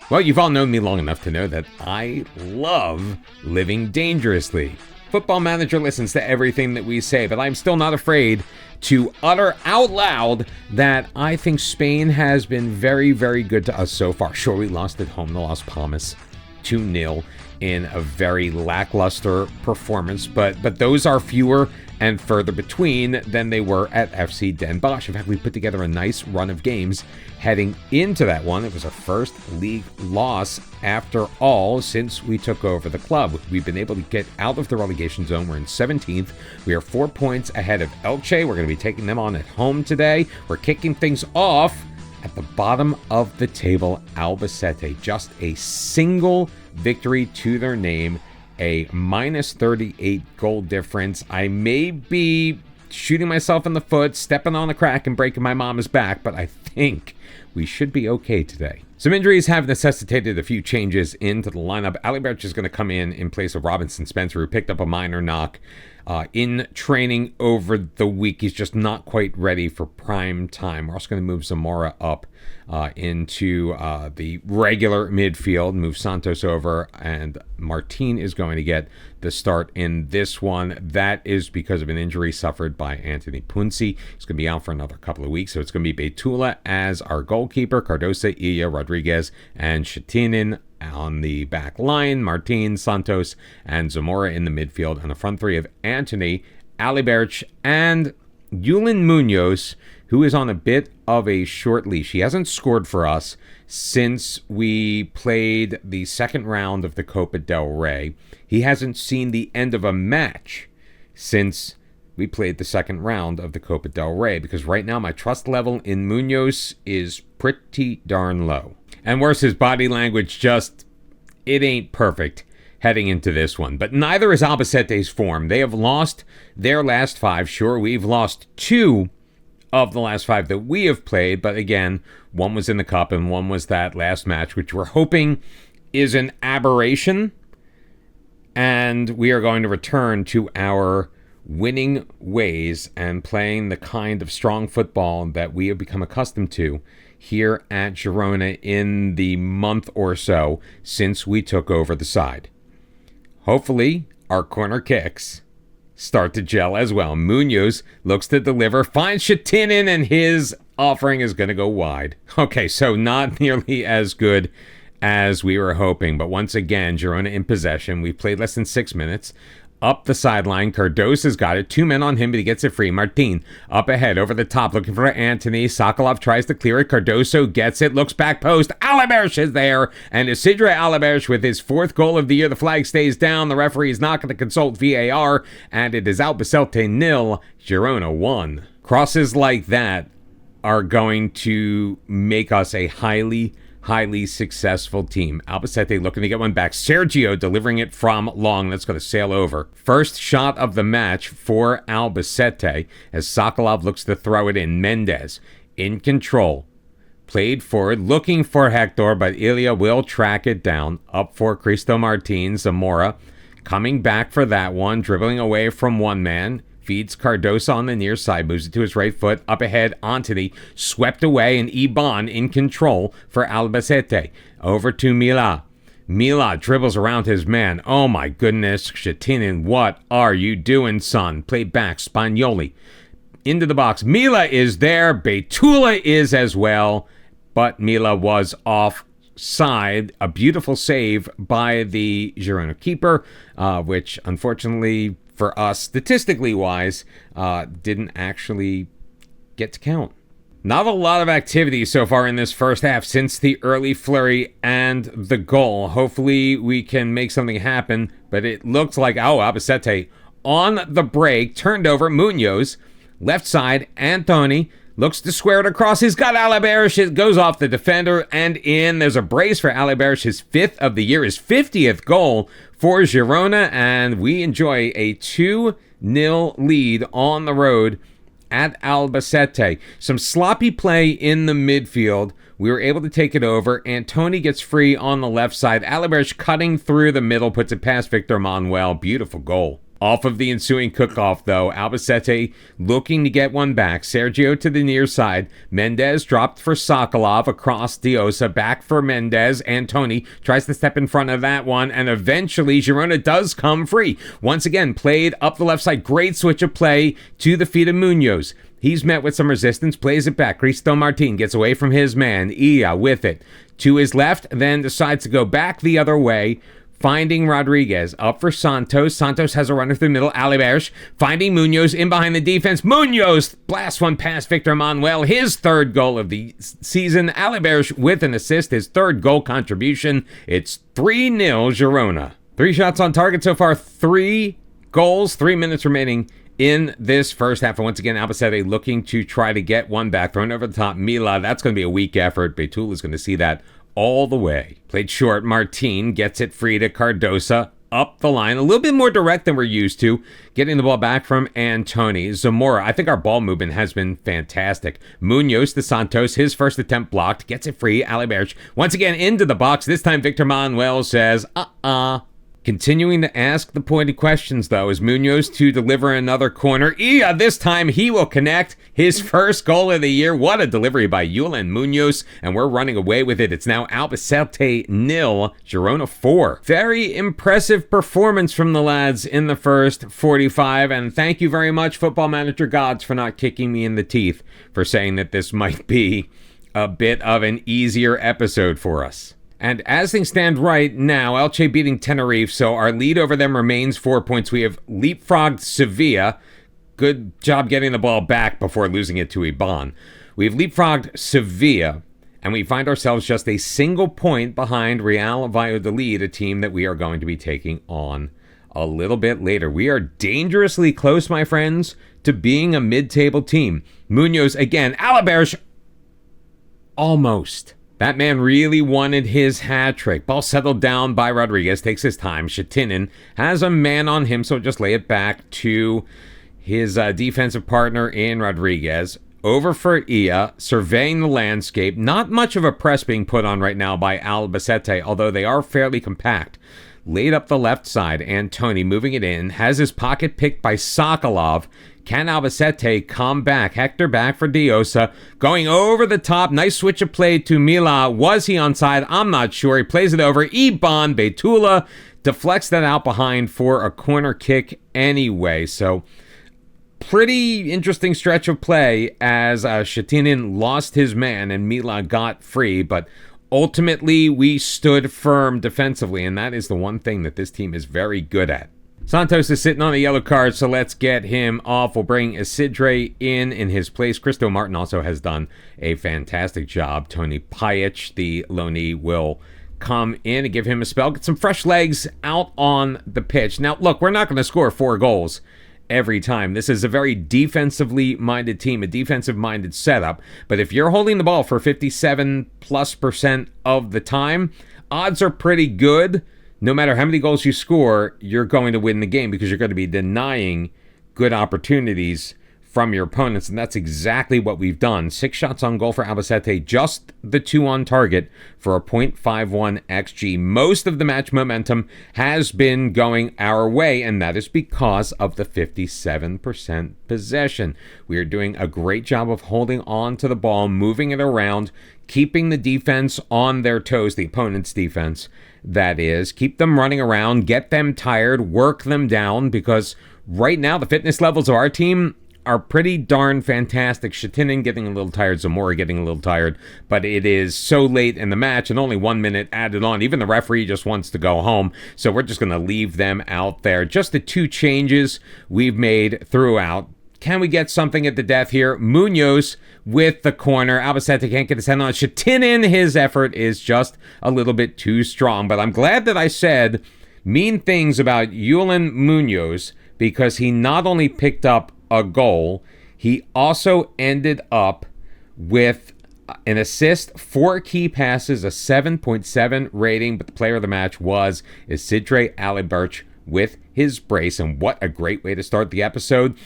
Well, you've all known me long enough to know that I love living dangerously. Football Manager listens to everything that we say, but I'm still not afraid to utter out loud that I think Spain has been very, very good to us so far. Sure, we lost at home to Las Palmas 2-0 in a very lackluster performance, but those are fewer and further between than they were at FC Den Bosch. In fact, we put together a nice run of games heading into that one. It was our first league loss after all since we took over the club. We've been able to get out of the relegation zone. We're in 17th. We are 4 points ahead of Elche. We're going to be taking them on at home today. We're kicking things off at the bottom of the table, Albacete. Just a single victory to their name, a minus 38 goal difference. I may be shooting myself in the foot, stepping on a crack and breaking my mama's back, but I think we should be okay today. Some injuries have necessitated a few changes into the lineup. Alibert is going to come in place of Robinson Spencer, who picked up a minor knock in training over the week. He's just not quite ready for prime time. We're also going to move Zamora up into the regular midfield, move Santos over, and Martin is going to get the start in this one. That is because of an injury suffered by Anthony Punzi. He's going to be out for another couple of weeks, so it's going to be Beitula as our goalkeeper, Cardosa, Ilya, Rodriguez, and Shatinin on the back line, Martin, Santos, and Zamora in the midfield, and the front three of Anthony, Alibert, and Yulin Munoz, who is on a bit of a short leash. He hasn't scored for us since we played the second round of the Copa del Rey. He hasn't seen the end of a match since we played the second round of the Copa del Rey, because right now my trust level in Munoz is pretty darn low. And worse, his body language it ain't perfect heading into this one. But neither is Albacete's form. They have lost their last 5. Sure, we've lost 2 of the last 5 that we have played, but again, one was in the cup and one was that last match, which we're hoping is an aberration, and we are going to return to our winning ways and playing the kind of strong football that we have become accustomed to here at Girona in the month or so since we took over the side. Hopefully, our corner kicks start to gel as well. Munoz looks to deliver, finds Shatinin, and his offering is going to go wide. Okay, so not nearly as good as we were hoping, but once again, Girona in possession. We've played less than 6 minutes. Up the sideline, Cardosa's got it. 2 men on him, but he gets it free. Martin up ahead, over the top, looking for Anthony. Sokolov tries to clear it. Cardoso gets it, looks back post. Alibert is there, and Isidro Alibert with his 4th goal of the year. The flag stays down. The referee is not going to consult VAR, and it is Albacete 0, Girona 1. Crosses like that are going to make us a highly successful team. Albacete looking to get one back. Sergio delivering it from long. That's going to sail over. First shot of the match for Albacete as Sokolov looks to throw it in. Mendez in control. Played forward, looking for Hector, but Ilya will track it down. Up for Cristo Martin. Zamora coming back for that one. Dribbling away from one man. Feeds Cardosa on the near side, moves it to his right foot. Up ahead, Anthony, swept away, and Iban in control for Albacete. Over to Mila. Mila dribbles around his man. Oh my goodness, Shatinin, what are you doing, son? Play back, Spagnoli. Into the box. Mila is there. Beitula is as well, but Mila was offside. A beautiful save by the Girona keeper, which unfortunately for us, statistically wise, didn't actually get to count. Not a lot of activity so far in this first half since the early flurry and the goal. Hopefully we can make something happen, but it looks like, Albacete on the break, turned over. Munoz, left side, Antony looks to square it across. He's got Alibert. It goes off the defender and in. There's a brace for Alibert, his 5th of the year, his 50th goal for Girona, and we enjoy a 2-0 lead on the road at Albacete. Some sloppy play in the midfield. We were able to take it over. Antony gets free on the left side. Alibert cutting through the middle, puts it past Victor Manuel. Beautiful goal. Off of the ensuing cook-off, though, Albacete looking to get one back. Sergio to the near side. Mendez dropped for Sokolov across Diosa. Back for Mendez. Antoni tries to step in front of that one, and eventually Girona does come free. Once again, played up the left side. Great switch of play to the feet of Munoz. He's met with some resistance, plays it back. Cristo Martin gets away from his man. Ia with it to his left, then decides to go back the other way. Finding Rodriguez, up for Santos. Santos has a runner through the middle. Aliberge finding Munoz in behind the defense. Munoz blasts one past Victor Manuel, his third goal of the season. Aliberge with an assist, his third goal contribution. It's 3-0 Girona. 3 shots on target so far, 3 goals, 3 minutes remaining in this first half. And once again, Albacete looking to try to get one back. Thrown over the top. Mila, that's going to be a weak effort. Betul is going to see that all the way. Played short. Martin gets it free to Cardosa. Up the line. A little bit more direct than we're used to. Getting the ball back from Antoni. Zamora. I think our ball movement has been fantastic. Munoz to Santos. His first attempt blocked. Gets it free. Aliberge once again into the box. This time Victor Manuel says, Continuing to ask the pointed questions, though, is Munoz to deliver another corner. This time he will connect his first goal of the year. What a delivery by Julen Munoz, and we're running away with it. It's now Albacete 0, Girona 4. Very impressive performance from the lads in the first 45, and thank you very much, Football Manager Gods, for not kicking me in the teeth for saying that this might be a bit of an easier episode for us. And as things stand right now, Elche beating Tenerife, so our lead over them remains 4 points. We have leapfrogged Sevilla. Good job getting the ball back before losing it to Iban. We've leapfrogged Sevilla, and we find ourselves just a single point behind Real Valladolid, a team that we are going to be taking on a little bit later. We are dangerously close, my friends, to being a mid-table team. Munoz again. Aliberge almost. That man really wanted his hat trick. Ball settled down by Rodriguez. Takes his time. Shatinin has a man on him, so just lay it back to his defensive partner in Rodriguez. Over for Ia, surveying the landscape. Not much of a press being put on right now by Albacete, although they are fairly compact. Laid up the left side. Antoni moving it in. Has his pocket picked by Sokolov. Can Albacete come back? Hector back for Diosa. Going over the top. Nice switch of play to Mila. Was he onside? I'm not sure. He plays it over. Iban Betula deflects that out behind for a corner kick anyway. So pretty interesting stretch of play as Shatinin lost his man and Mila got free. But ultimately, we stood firm defensively. And that is the one thing that this team is very good at. Santos is sitting on a yellow card, so let's get him off. We'll bring Isidre in his place. Cristo Martin also has done a fantastic job. Tony Pajic, the loanee, will come in and give him a spell. Get some fresh legs out on the pitch. Now, look, we're not going to score 4 goals every time. This is a very defensively minded team, a defensive-minded setup. But if you're holding the ball for 57+% of the time, odds are pretty good. No matter how many goals you score, you're going to win the game because you're going to be denying good opportunities from your opponents, and that's exactly what we've done. 6 shots on goal for Albacete, just the 2 on target for a .51 XG. Most of the match momentum has been going our way, and that is because of the 57% possession. We are doing a great job of holding on to the ball, moving it around, keeping the defense on their toes, the opponent's defense, that is. Keep them running around, get them tired, work them down, because right now the fitness levels of our team are pretty darn fantastic. Shatinin getting a little tired, Zamora getting a little tired, but it is so late in the match and only 1 minute added on. Even the referee just wants to go home, so we're just going to leave them out there. Just the 2 changes we've made throughout. Can we get something at the death here? Munoz with the corner. Albacete can't get his hand on it. Shatinin, his effort is just a little bit too strong. But I'm glad that I said mean things about Julen Munoz because he not only picked up a goal, he also ended up with an assist, 4 key passes, a 7.7 rating. But the player of the match was Isidre Aliberge with his brace. And what a great way to start the episode.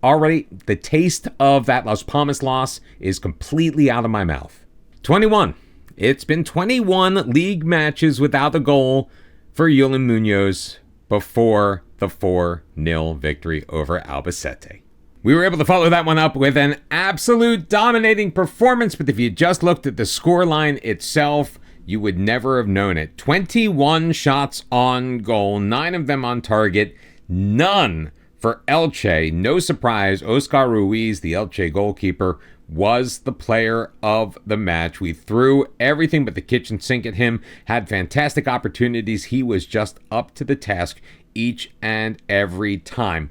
Already, the taste of that Las Palmas loss is completely out of my mouth. 21. It's been 21 league matches without a goal for Julen Munoz before the 4-0 victory over Albacete. We were able to follow that one up with an absolute dominating performance, but if you just looked at the scoreline itself, you would never have known it. 21 shots on goal, 9 of them on target, none for Elche. No surprise, Oscar Ruiz, the Elche goalkeeper, was the player of the match. We threw everything but the kitchen sink at him, had fantastic opportunities. He was just up to the task each and every time.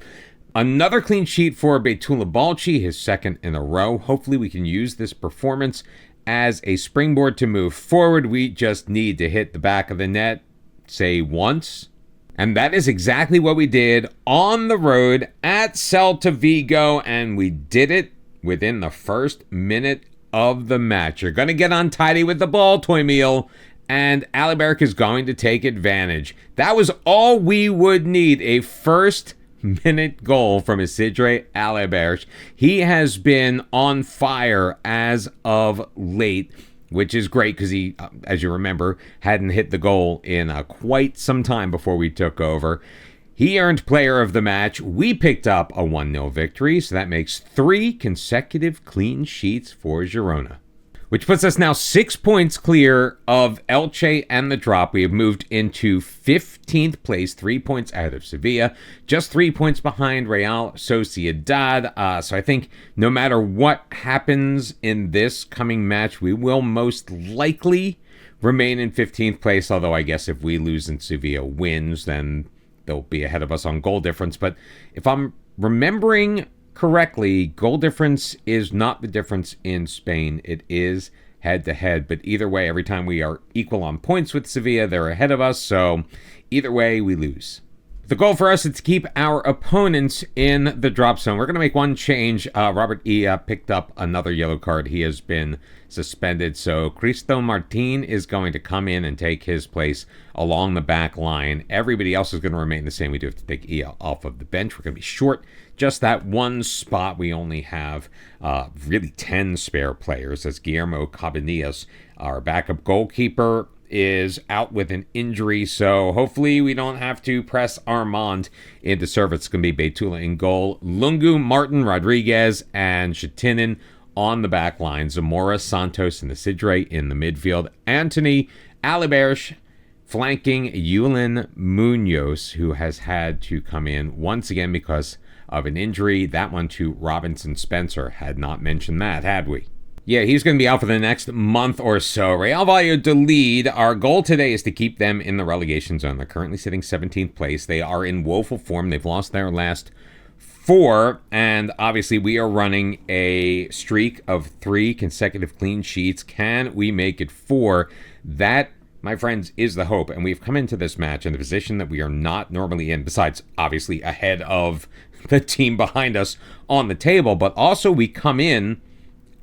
Another clean sheet for Beytullah Balci, his second in a row. Hopefully we can use this performance as a springboard to move forward. We just need to hit the back of the net, say once. And that is exactly what we did on the road at Celta Vigo, and we did it within the first minute of the match. You're going to get untidy with the ball, Toymil, and Alibert is going to take advantage. That was all we would need, a first-minute goal from Isidre Alibert. He has been on fire as of late, which is great because he, as you remember, hadn't hit the goal in quite some time before we took over. He earned player of the match. We picked up a 1-0 victory, so that makes 3 consecutive clean sheets for Girona, which puts us now 6 points clear of Elche and the drop. We have moved into 15th place, 3 points out of Sevilla, just 3 points behind Real Sociedad. So I think no matter what happens in this coming match, we will most likely remain in 15th place, although I guess if we lose and Sevilla wins, then they'll be ahead of us on goal difference. But if I'm remembering correctly, goal difference is not the difference in Spain. It is head-to-head. But either way, every time we are equal on points with Sevilla, they're ahead of us. So either way, we lose. The goal for us is to keep our opponents in the drop zone. We're going to make one change. Robert E. picked up another yellow card. He has been suspended. So Cristo Martin is going to come in and take his place along the back line. Everybody else is going to remain the same. We do have to take E off of the bench. We're going to be short just that one spot. We only have really 10 spare players, as Guillermo Cabanillas, our backup goalkeeper, is out with an injury, so hopefully we don't have to press Armand into service. It's going to be Beytullah in goal, Lungu, Martin, Rodriguez, and Shatinin on the back line. Zamora, Santos, and Isidre in the midfield. Anthony Alibert flanking Yulin Munoz, who has had to come in once again because of an injury. That one to Robinson Spencer. Had not mentioned that, had we? Yeah, he's going to be out for the next month or so. Real Valladolid, our goal today is to keep them in the relegation zone. They're currently sitting 17th place. They are in woeful form. They've lost their last 4, and obviously we are running a streak of 3 consecutive clean sheets. Can we make it 4? That, my friends, is the hope, and we've come into this match in a position that we are not normally in, besides obviously ahead of the team behind us on the table, but also we come in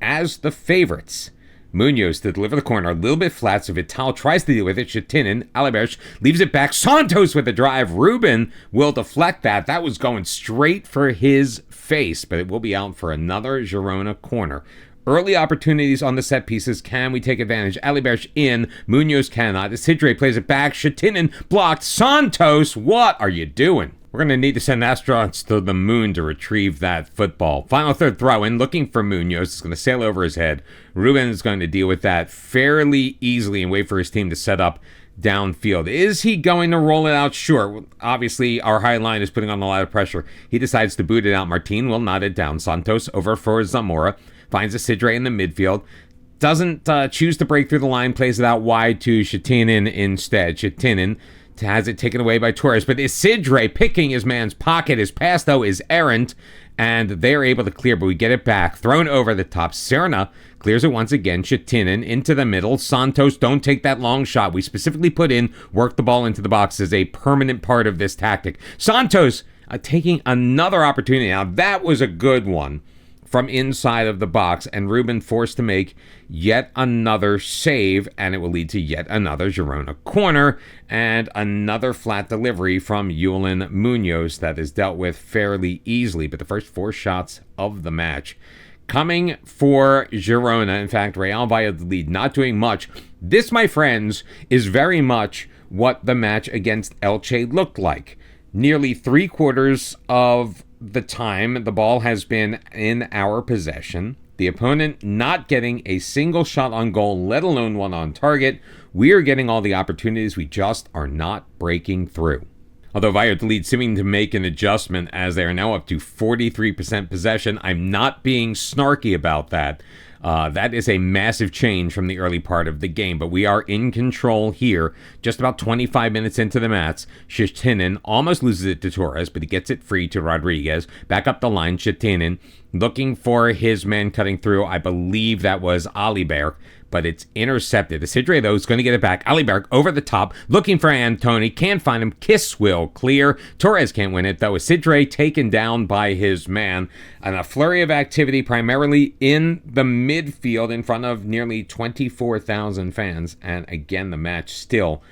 as the favorites. Munoz to deliver the corner, a little bit flat, so Vital tries to deal with it. Shatinin, Alibert leaves it back. Santos with the drive. Ruben will deflect that. That was going straight for his face, but it will be out for another Girona corner. Early opportunities on the set pieces. Can we take advantage? Alibert in. Munoz cannot. Isidre plays it back. Shatinin blocked. Santos, what are you doing? We're going to need to send astronauts to the moon to retrieve that football. Final third throw in, looking for Munoz. It's going to sail over his head. Ruben is going to deal with that fairly easily and wait for his team to set up downfield. Is he going to roll it out? Sure. Obviously, our high line is putting on a lot of pressure. He decides to boot it out. Martin will nod it down. Santos over for Zamora. Finds Isidre in the midfield. Doesn't choose to break through the line. Plays it out wide to Shatinin instead. Shatinin has it taken away by Torres, but Isidre picking his man's pocket. His pass, though, is errant, and they're able to clear, but we get it back. Thrown over the top. Serna clears it once again. Shatinin into the middle. Santos, don't take that long shot. We specifically put in, work the ball into the box as a permanent part of this tactic. Santos taking another opportunity. Now, that was a good one from inside of the box, and Ruben forced to make yet another save, and it will lead to yet another Girona corner and another flat delivery from Yulin Munoz that is dealt with fairly easily. But the first 4 shots of the match coming for Girona. In fact, Real Valladolid not doing much. This, my friends, is very much what the match against Elche looked like. Nearly 3/4 of the time, the ball has been in our possession. The opponent not getting a single shot on goal, let alone one on target. We are getting all the opportunities. We just are not breaking through. Although Valladolid seeming to make an adjustment as they are now up to 43% possession, I'm not being snarky about that. That is a massive change from the early part of the game, but we are in control here. Just about 25 minutes into the match, Shetinin almost loses it to Torres, but he gets it free to Rodriguez. Back up the line, Shetinin looking for his man cutting through. I believe that was Aliberg, but it's intercepted. Isidre, though, is going to get it back. Aliberg over the top, looking for Antoni. Can't find him. Kiss will clear. Torres can't win it, though. Isidre taken down by his man. And a flurry of activity primarily in the midfield in front of nearly 24,000 fans. And again, the match still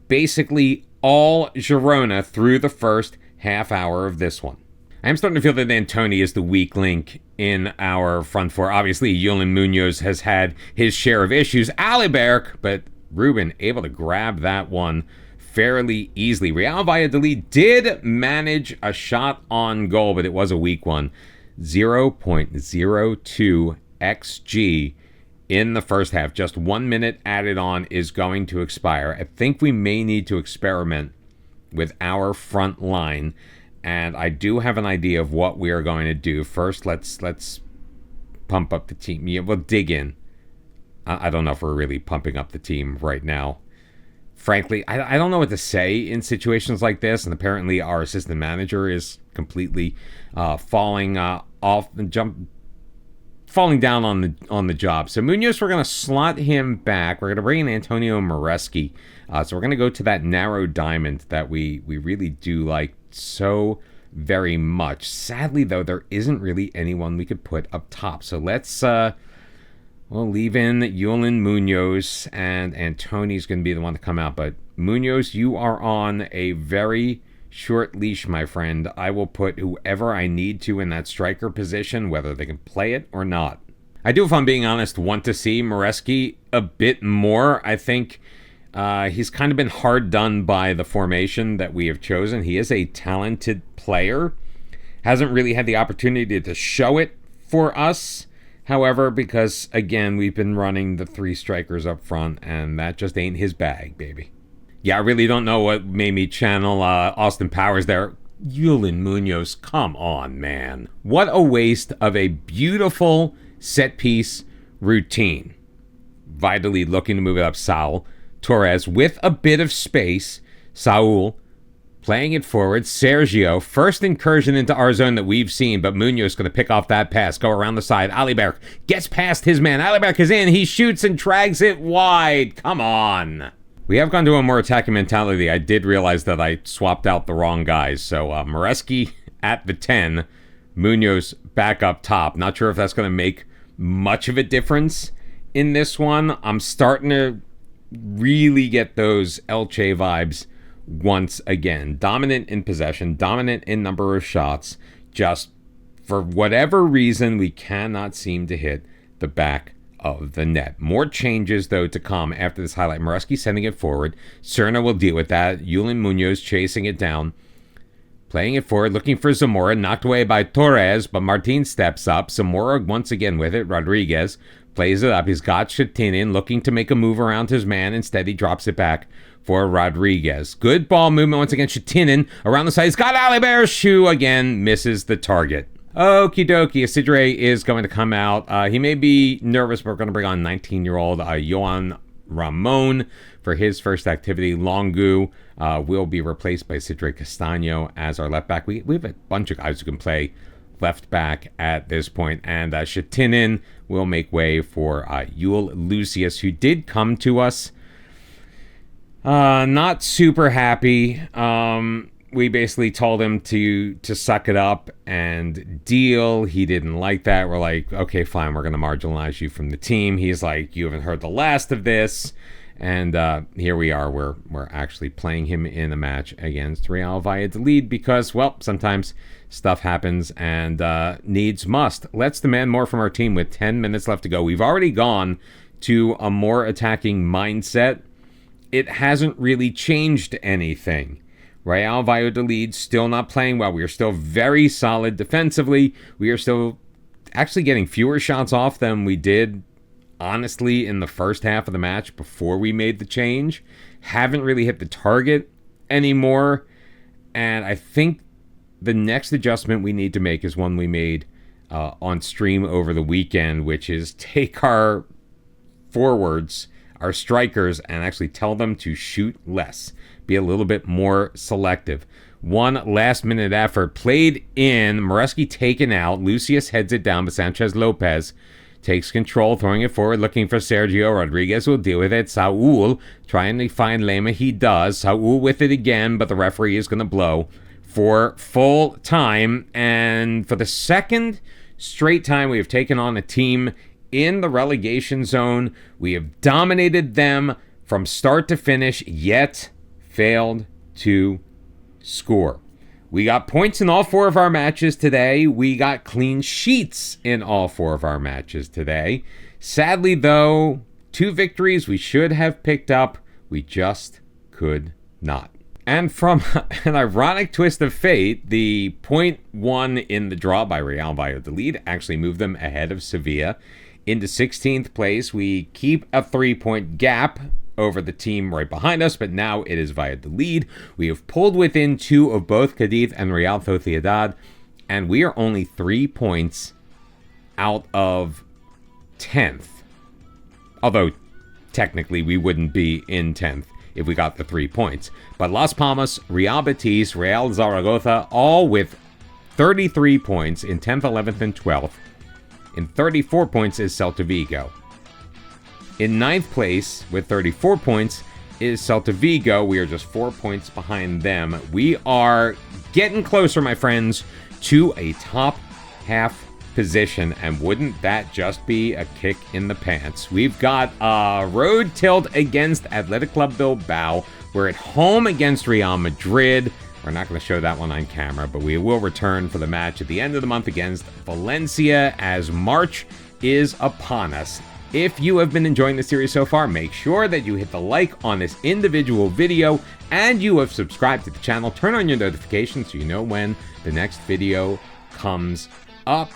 basically all Girona through the first half hour of this one. I'm starting to feel that Antoni is the weak link in our front four. Obviously, Julen Munoz has had his share of issues. Aliberg, but Ruben able to grab that one fairly easily. Real Valladolid did manage a shot on goal, but it was a weak one. 0.02 XG in the first half. Just 1 minute added on is going to expire. I think we may need to experiment with our front line. And I do have an idea of what we are going to do. First, let's pump up the team. Yeah, we'll dig in. I don't know if we're really pumping up the team right now. Frankly, I don't know what to say in situations like this. And apparently our assistant manager is completely falling down on the job. So Munoz, we're going to slot him back. We're going to bring in Antonio Moreski. So we're going to go to that narrow diamond that we really do like so very much. Sadly, though, there isn't really anyone we could put up top. So let's we'll leave in Julen Munoz, and Antoni's going to be the one to come out. But Munoz, you are on a very short leash, my friend. I will put whoever I need to in that striker position, whether they can play it or not. I do, if I'm being honest, want to see Moreski a bit more. I think he's kind of been hard done by the formation that we have chosen. He is a talented player. Hasn't really had the opportunity to show it for us. However, because, again, we've been running the 3 strikers up front, and that just ain't his bag, baby. Yeah, I really don't know what made me channel Austin Powers there. Julen Munoz, come on, man. What a waste of a beautiful set-piece routine. Valladolid looking to move it up. Saul Torres with a bit of space. Saul playing it forward. Sergio, first incursion into our zone that we've seen, but Munoz going to pick off that pass. Go around the side. Aliberg gets past his man. Aliberg is in. He shoots and drags it wide. Come on. We have gone to a more attacking mentality. I did realize that I swapped out the wrong guys. So Moreski at the 10. Munoz back up top. Not sure if that's going to make much of a difference in this one. I'm starting to really get those Elche vibes once again. Dominant in possession, dominant in number of shots. Just for whatever reason, we cannot seem to hit the back of the net. More changes, though, to come after this highlight. Moreski sending it forward. Serna will deal with that. Julen Munoz chasing it down. Playing it forward, looking for Zamora. Knocked away by Torres, but Martin steps up. Zamora once again with it. Rodriguez plays it up. He's got Shetinin looking to make a move around his man. Instead, he drops it back for Rodriguez. Good ball movement once again. Shetinin around the side. He's got Aliberg. Shoe again misses the target. Okie dokie. Isidre is going to come out. He may be nervous, but we're going to bring on 19-year-old Johan Ramon for his first activity. Longu will be replaced by Isidre Castaño as our left back. We have a bunch of guys who can play left back at this point, and Shetinin will make way for Yul Lucius, who did come to us. Not super happy. We basically told him to suck it up and deal. He didn't like that. We're like, okay, fine, we're going to marginalize you from the team. He's like, you haven't heard the last of this. And here we are. We're actually playing him in a match against Real Valladolid because, well, sometimes stuff happens and needs must. Let's demand more from our team with 10 minutes left to go. We've already gone to a more attacking mindset. It hasn't really changed anything. Real Valladolid still not playing well. We are still very solid defensively. We are still actually getting fewer shots off than we did, honestly, in the first half of the match before we made the change. Haven't really hit the target anymore. And I think the next adjustment we need to make is one we made on stream over the weekend, which is take our forwards, our strikers, and actually tell them to shoot less. Be a little bit more selective. One last-minute effort played in. Moreski taken out. Lucius heads it down, but Sanchez Lopez takes control, throwing it forward, looking for Sergio. Rodriguez will deal with it. Saul trying to find Lema. He does. Saul with it again, but the referee is going to blow for full time. And for the second straight time, we have taken on a team in the relegation zone. We have dominated them from start to finish, yet failed to score. We got points in all 4 of our matches today. We got clean sheets in all 4 of our matches today. Sadly, though, 2 victories we should have picked up. We just could not. And from an ironic twist of fate, the 0.1 in the draw by Real Valladolid actually moved them ahead of Sevilla into 16th place. We keep a 3-point gap over the team right behind us, but now it is Valladolid. We have pulled within 2 of both Cadiz and Real Sociedad, and we are only 3 points out of 10th. Although, technically, we wouldn't be in 10th if we got the 3 points. But Las Palmas, Real Betis, Real Zaragoza, all with 33 points in 10th, 11th, and 12th. In 34 points is Celta Vigo. In 9th place, with 34 points, is Celta Vigo. We are just 4 points behind them. We are getting closer, my friends, to a top half position, and wouldn't that just be a kick in the pants? We've got a road tilt against Athletic Club Bilbao. We're at home against Real Madrid. We're not going to show that one on camera, but we will return for the match at the end of the month against Valencia as March is upon us. If you have been enjoying the series so far, make sure that you hit the like on this individual video and you have subscribed to the channel. Turn on your notifications so you know when the next video comes up.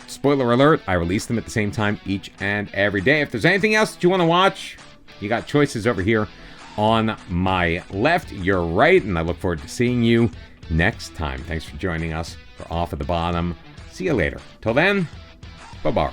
Spoiler alert, I release them at the same time each and every day. If there's anything else that you want to watch, you got choices over here on my left, your right, and I look forward to seeing you next time. Thanks for joining us for Off at the Bottom. See you later. Till then, bye-bye.